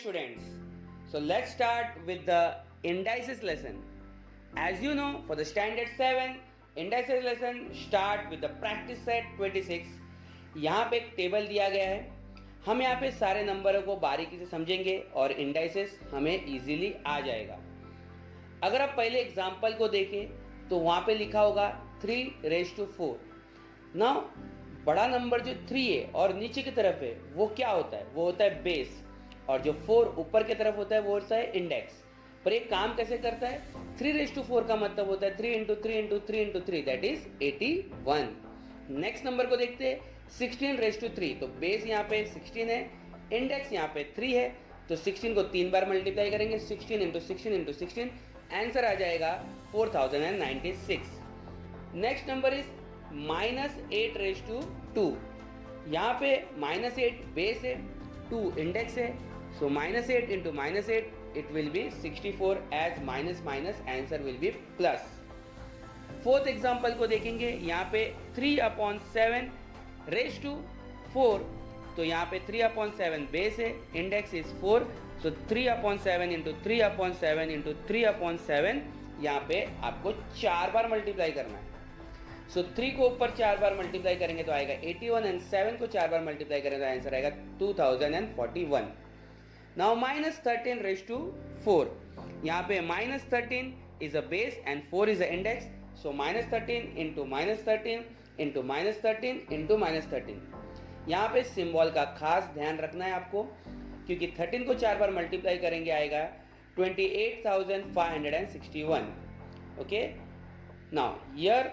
students. So let's start with the indices lesson. As you know, for the standard 7 indices lesson start with the practice set 26. यहाँ पे एक table दिया गया है. हम यहाँ पे सारे नंबरों को बारीकी से समझेंगे और इंडाइसेस हमें इजीली आ जाएगा. अगर आप पहले एग्जाम्पल को देखें तो वहाँ पे लिखा होगा 3⁴. नाउ बड़ा नंबर जो 3 है और नीचे की तरफ है वो क्या होता है? वो होता है बेस, और जो 4 ऊपर की तरफ होता है वो होता है इंडेक्स. पर ये काम कैसे करता है? 3⁴ का मतलब होता है 3 × 3 × 3 × 3 दैट इज 81. नेक्स्ट नंबर को देखते हैं 16⁻3. तो बेस यहाँ पे 16 है, इंडेक्स यहाँ पे 3 है, तो 16 को 3 बार मल्टीप्लाई करेंगे. 16 × 16 × 16 आंसर आ जाएगा 4096. Next number is -8⁻2. यहाँ पे -8 बेस है, 2 इंडेक्स है, सो -8 × -8 it will be 64 as minus answer will be plus. Fourth example को देखेंगे. यहाँ पे 3/7⁴. तो यहाँ पे 3/7 बेस है, इंडेक्स इज 4, सो 3/7 × 3/7 × 3/7 यहाँ पे आपको 4 बार मल्टीप्लाई करना है. सो 3 को ऊपर 4 बार मल्टीप्लाई करेंगे तो आएगा 81 एंड 7 को 4 बार मल्टीप्लाई करेंगे तो आंसर आएगा 2041. नाउ -13⁻4. यहाँ पे -13 is a base and 4 is a index, सो -13 × -13 × -13 × -13. यहाँ पे सिंबल का खास ध्यान रखना है आपको, क्योंकि 13 को 4 बार मल्टीप्लाई करेंगे आएगा 28,561. Okay, now here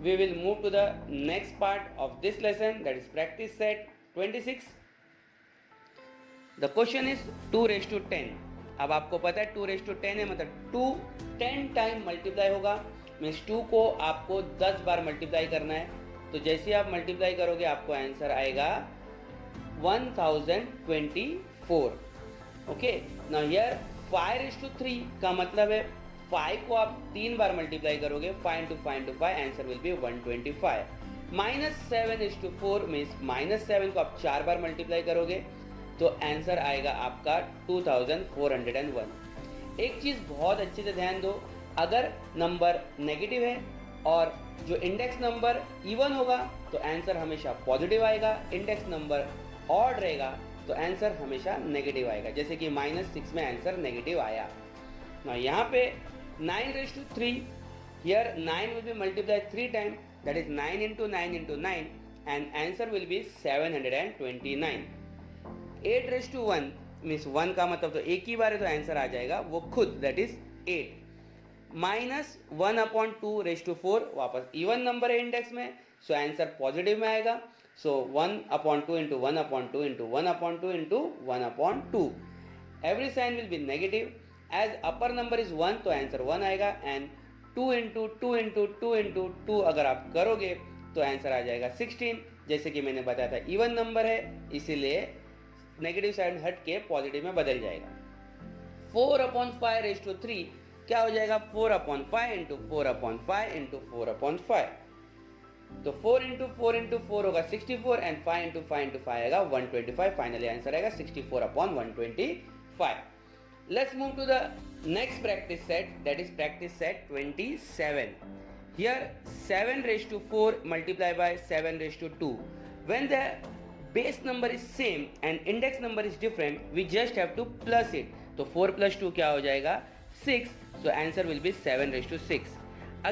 we will move to the next part of this lesson, that is practice set 26. The question is 2⁻10. अब आपको पता है 2⁻10 है, मतलब 2 10 टाइम मल्टीप्लाई होगा, मीन्स 2 को आपको 10 बार मल्टीप्लाई करना है. तो जैसे आप मल्टीप्लाई करोगे आपको आंसर आएगा 1024. ओके, नाउ हियर 5⁻3 का मतलब है 5 को आप 3 बार मल्टीप्लाई करोगे, 5 × 5 × 5 आंसर विल बी 125. -7�4 मीन्स -7 को आप 4 बार मल्टीप्लाई करोगे तो आंसर आएगा आपका 2401. एक चीज़ बहुत अच्छे से ध्यान दो, अगर नंबर नेगेटिव है और जो इंडेक्स नंबर इवन होगा तो आंसर हमेशा पॉजिटिव आएगा, इंडेक्स नंबर ऑड रहेगा तो आंसर हमेशा नेगेटिव आएगा. जैसे कि -6 में आंसर नेगेटिव आया. ना यहाँ पे 9⁻3. here 9 will be multiplied 3 times, that is 9 × 9 × 9 and answer will be 729. 8⁻1 means 1 का मतलब तो एक ही बार है तो आंसर आ जाएगा वो खुद, दैट इज 8. -1/2⁴, वापस इवन नंबर है इंडेक्स में, सो आंसर पॉजिटिव में आएगा. So 1/2 × 1/2 × 1/2 × 1/2. Every sign will be negative. As upper number is 1 तो आंसर 1 आएगा, एंड 2 × 2 × 2 × 2 अगर आप करोगे तो आंसर आ जाएगा 16. जैसे कि मैंने बताया था इवन नंबर है इसीलिए नेगेटिव साइड हट के पॉजिटिव में बदल जाएगा. 4/5⁻3 क्या हो जाएगा? 4/5 × 4/5 × 4/5. तो 4 × 4 × 4 होगा 64 एंड 5 × 5 × 5 आएगा 125. फाइनली आंसर आएगा 64/125. Let's move to the next practice set, that is practice set 27. Here 7⁻4 multiplied by 7⁻2. When the base number is same and index number is different, we just have to plus it. तो 4 + 2 क्या हो जाएगा? 6. So answer will be 7⁻6.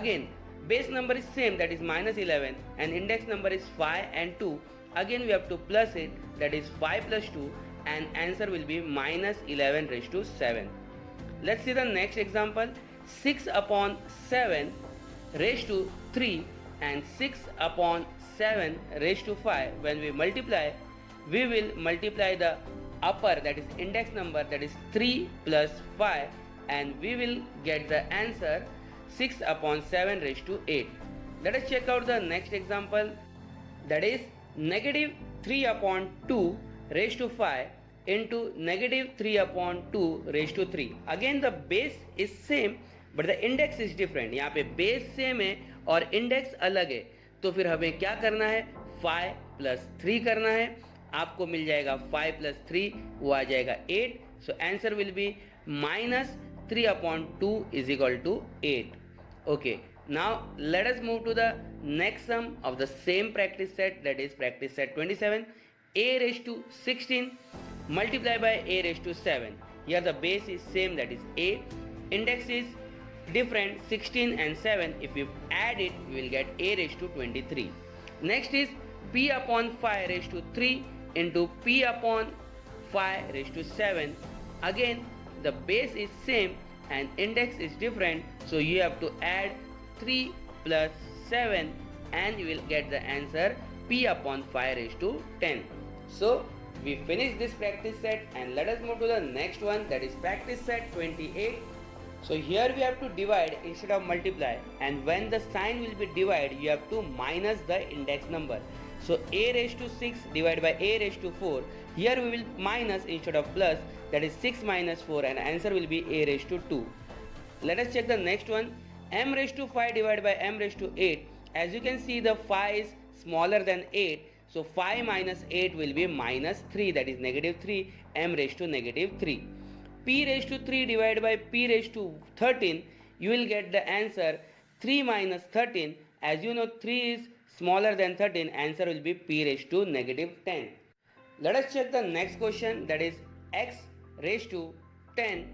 Again base number is same, that is -11, and index number is 5 and 2. Again we have to plus it, that is 5 + 2, and answer will be -11⁻7. Let's see the next example. 6/7⁻3 and 6/7⁻5. When we multiply, we will multiply the upper, that is index number, that is 3 + 5, and we will get the answer 6/7⁻8. Let us check out the next example, that is -3/2⁵ into -3/2⁵. Again the base is same but the index is different. यहाँ पे base same है और index अलग है, तो फिर हमें क्या करना है? 5 + 3 करना है. आपको मिल जाएगा 5 + 3, वो आ जाएगा 8. So answer will be -3/2 = 8. Okay, now let us move to the next sum of the same practice set, that is practice set 27. A⁻16 multiplied by A⁻7. Here the base is same, that is A. Index is different, 16 and 7. If you add it, you will get A⁻23. Next is P/5⁻3 into P/5⁻7. Again, the base is same and index is different, so you have to add 3 plus 7 and you will get the answer P/5⁻10. So we finish this practice set and let us move to the next one, that is practice set 28. So here we have to divide instead of multiply, and when the sign will be divide, you have to minus the index number. So A⁻6 divided by A⁻4. Here we will minus instead of plus, that is 6 minus 4, and answer will be A⁻2. Let us check the next one. M⁻5 divided by M⁻8. As you can see, the 5 is smaller than 8. So 5 minus 8 will be -3, that is -3, M⁻3. P⁻3 divided by P⁻13. You will get the answer 3 minus 13. As you know, 3 is smaller than 13. Answer will be P⁻10. Let us check the next question, that is X⁻10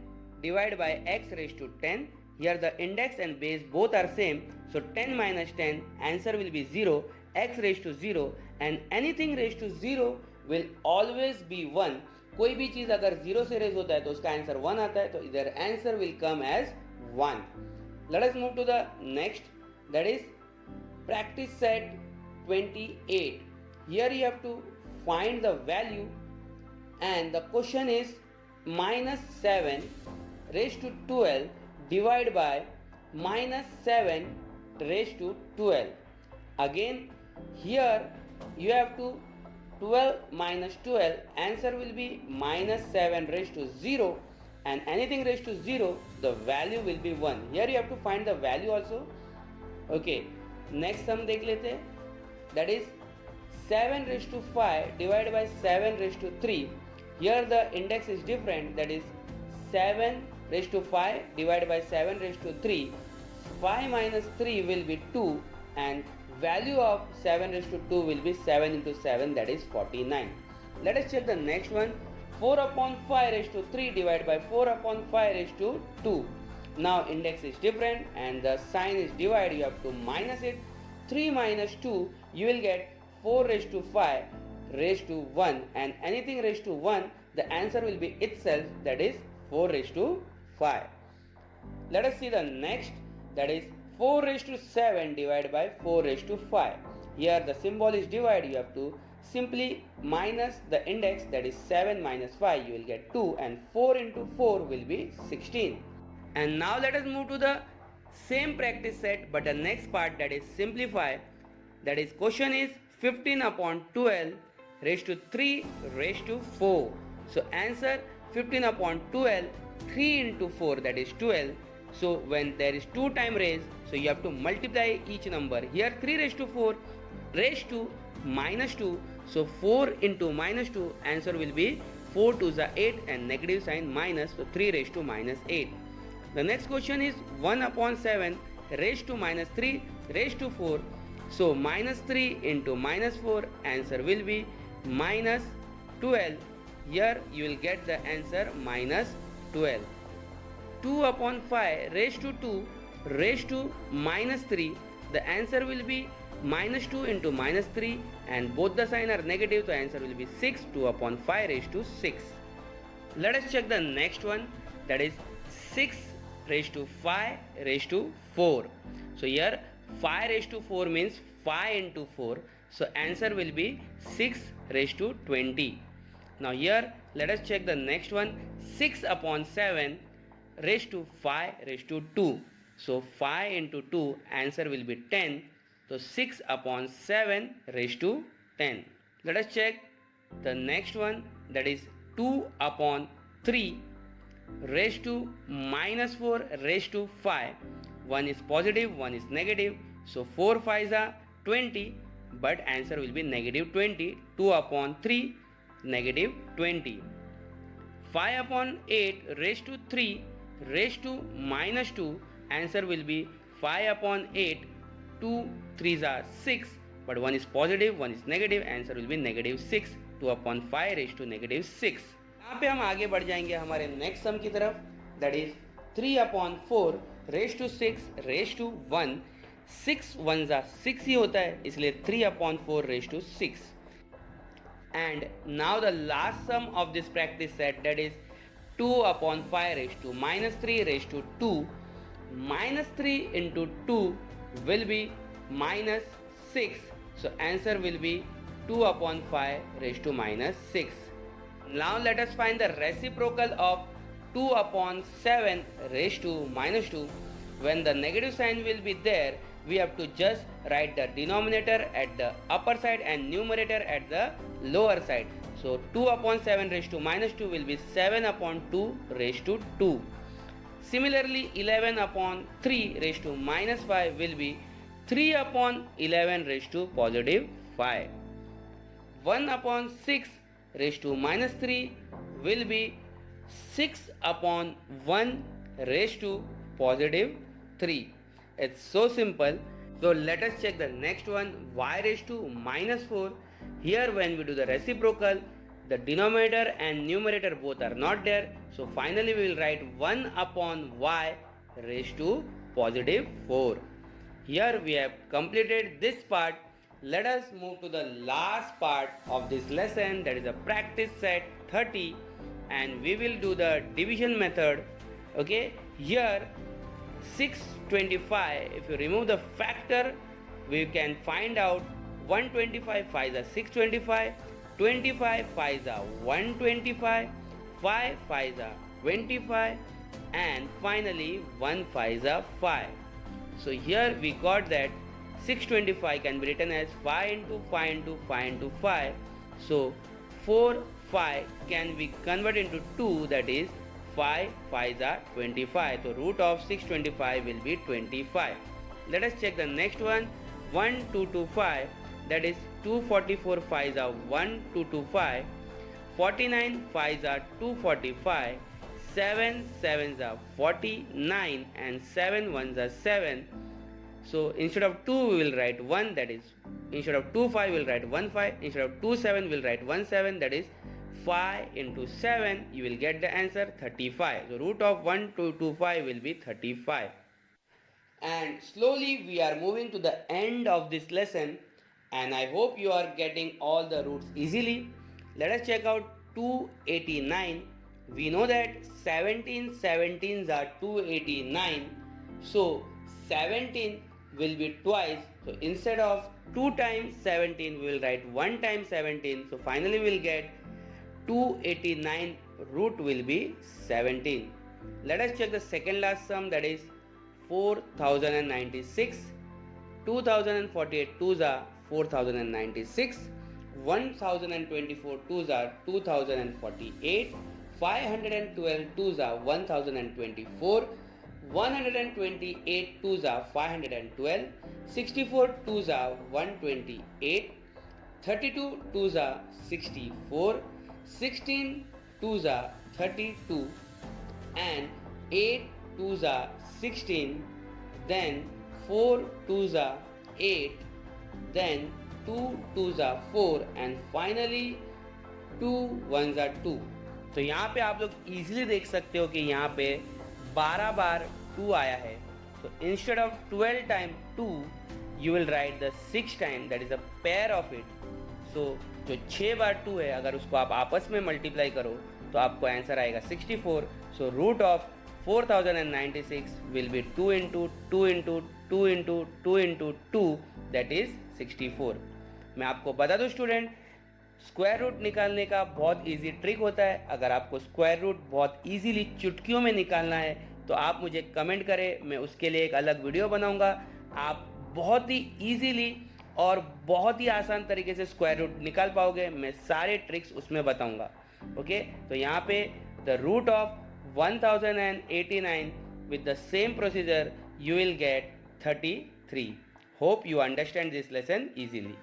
divided by X⁻10. Here the index and base both are same, so 10 minus 10, answer will be 0, X⁻0, and anything raised to 0 will always be 1. कोई भी चीज़ अगर 0 से raise होता है तो उसका answer 1 आता है, तो इधर answer will come as 1. Let us move to the next, that is practice set 28. Here you have to find the value, and the question is -7 raised to 12 divided by -7 raised to 12. Again, here you have to 12 minus 12, answer will be -7 raised to 0, and anything raised to 0, the value will be 1. Here you have to find the value also. Okay, next sum देख लेते हैं, that is 7 raised to 5 divided by 7 raised to 3. Here the index is different, that is 7 raised to 5 divided by 7 raised to 3. 5 minus 3 will be 2, and value of 7 raised to 2 will be 7 into 7, that is 49. Let us check the next one. 4/5 raised to 3 divided by 4/5 raised to 2. Now index is different and the sign is divide, you have to minus it. 3 minus 2, you will get 4 raised to 5 raised to 1, and anything raised to 1, the answer will be itself, that is 4 raised to 5. Let us see the next, that is 4 raised to 7 divided by 4 raised to 5. Here the symbol is divide, you have to simply minus the index, that is 7 minus 5, you will get 2, and 4 into 4 will be 16. And now let us move to the same practice set, but the next part, that is simplify. That is question is 15/12 raised to 3 raised to 4. So answer 15/12, 3 into 4, that is 12. So when there is 2 time raise, so you have to multiply each number. Here 3 raised to 4 raised to -2. So 4 into -2, answer will be 4 2s are 8 and negative sign minus, so 3 raised to -8. The next question is 1/7 raised to -3 raised to 4. So -3 into -4, answer will be -12. Here you will get the answer -12. 2/5 raised to 2 raised to -3, the answer will be -2 into -3, and both the sign are negative, so answer will be 6. 2/5 raised to 6. Let us check the next one, that is 6 raised to 5 raised to 4. So here 5 raised to 4 means 5 into 4, so answer will be 6 raised to 20. Now here let us check the next one, 6/7 raised to 5 raised to 2. So 5 into 2, answer will be 10. So 6/7 raised to 10. Let us check the next one, that is 2/3 raised to -4 raised to 5. One is positive, one is negative. So 4 5s are 20, but answer will be -20. 2/3 negative 20. 5 upon 8 raised to 3 raised to minus 2, answer will be 5 upon 8, 2 3s are 6, but one is positive, one is negative, answer will be negative 6, 2 upon 5 raised to negative 6. यहाँ पे हम आगे बढ़ जाएंगे हमारे next sum की तरफ, that is 3 upon 4 raised to 6 raised to 1, 6 ones are 6 ही होता है, इसलिए 3 upon 4 raised to 6. And now the last sum of this practice set, that is 2 upon 5 raised to minus 3 raised to 2. Minus 3 into 2 will be minus 6. So answer will be 2 upon 5 raised to minus 6. Now let us find the reciprocal of 2 upon 7 raised to minus 2. When the negative sign will be there, we have to just write the denominator at the upper side and numerator at the lower side. So 2 upon 7 raised to minus 2 will be 7 upon 2 raised to 2. Similarly, 11 upon 3 raised to minus 5 will be 3 upon 11 raised to positive 5. 1 upon 6 raised to minus 3 will be 6 upon 1 raised to positive 3. It's so simple. So let us check the next one, y raised to minus 4. Here when we do the reciprocal, the denominator and numerator both are not there. So finally we will write 1 upon y raised to positive 4. Here we have completed this part. Let us move to the last part of this lesson, that is a practice set 30, and we will do the division method. Okay, here 625, if you remove the factor, we can find out 125 5s are 625, 25 5s are 125, 5 5s are 25, and finally 1 5s are 5. So here we got that 625 can be written as 5 into 5 into 5 into 5. So 4 5 can be converted into 2, that is 5 5s are 25. So root of 625 will be 25. Let us check the next one, 1 2 2 5, that is 244 5s are 1 2 2 5, 49 5s are 245, 7 7s are 49, and 7 1s are 7. So instead of 2 we will write 1, that is instead of 2 5 we will write 1 5, instead of 2 7 we will write 1 7, that is 5 into 7, you will get the answer 35. So root of 1225 will be 35. And slowly we are moving to the end of this lesson, and I hope you are getting all the roots easily. Let us check out 289. We know that 17 17s are 289. So 17 will be twice. So instead of 2 times 17, we will write 1 times 17. So finally we will get 289 root will be 17. Let us check the second last sum, that is 4096. 2048 2s are 4096. 1024 2s are 2048. 512 2s are 1024. 128 2s are 512. 64 2s are 128. 32 2s are 64. 16 2s are 32, and 8 2s are 16, then 4 2s are 8, then 2 2s are 4, and finally 2 1s are 2. तो यहाँ पे आप लोग easily देख सकते हो कि यहाँ पे 12 बार 2 आया है. So instead of 12 times 2, you will write the 6 times, that is a pair of it. So जो 6 बार 2 है, अगर उसको आप आपस में मल्टीप्लाई करो तो आपको आंसर आएगा 64. So root of 4096 will be 2 into 2 into 2 into 2 into 2, that is 64. मैं आपको बता दूं स्टूडेंट, स्क्वायर रूट निकालने का बहुत इजी ट्रिक होता है. अगर आपको स्क्वायर रूट बहुत इजीली चुटकियों में निकालना है तो आप मुझे कमेंट करें, मैं उसके लिए एक अलग वीडियो बनाऊंगा. आप बहुत ही इजीली और बहुत ही आसान तरीके से स्क्वायर रूट निकाल पाओगे. मैं सारे ट्रिक्स उसमें बताऊंगा. ओके, तो यहाँ पे the root of 1089 with the same procedure you will get 33. Hope you understand this lesson easily.